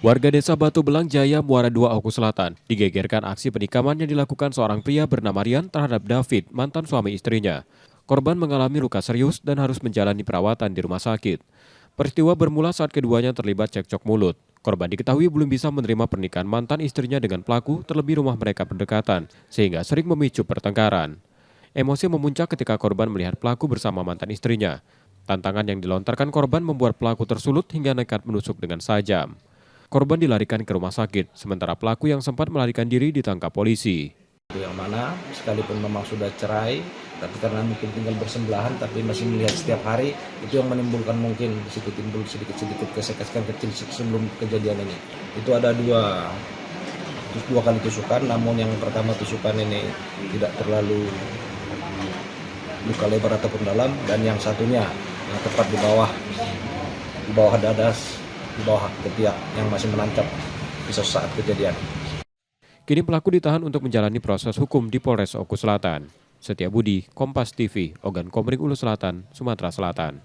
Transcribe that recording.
Warga desa Batu Belang Jaya, Muara II, Oku Selatan, digegerkan aksi penikaman yang dilakukan seorang pria bernama Rian terhadap David, mantan suami istrinya. Korban mengalami luka serius dan harus menjalani perawatan di rumah sakit. Peristiwa bermula saat keduanya terlibat cekcok mulut. Korban diketahui belum bisa menerima pernikahan mantan istrinya dengan pelaku, terlebih rumah mereka berdekatan, sehingga sering memicu pertengkaran. Emosi memuncak ketika korban melihat pelaku bersama mantan istrinya. Tantangan yang dilontarkan korban membuat pelaku tersulut hingga nekat menusuk dengan tajam. Korban dilarikan ke rumah sakit, sementara pelaku yang sempat melarikan diri ditangkap polisi. Yang mana sekalipun memang sudah cerai, tapi karena mungkin tinggal bersebelahan, tapi masih melihat setiap hari, itu yang menimbulkan mungkin di situ timbul sedikit-sedikit gesek-gesekan kecil sebelum kejadian ini. Itu ada dua kali tusukan, namun yang pertama tusukan ini tidak terlalu luka lebar ataupun dalam, dan yang satunya yang tepat di bawah dada, di bawah ketiak yang masih menancap pisau saat kejadian. Kini pelaku ditahan untuk menjalani proses hukum di Polres Oku Selatan. Setia Budi, Kompas TV, Ogan Komering Ulu Selatan, Sumatera Selatan.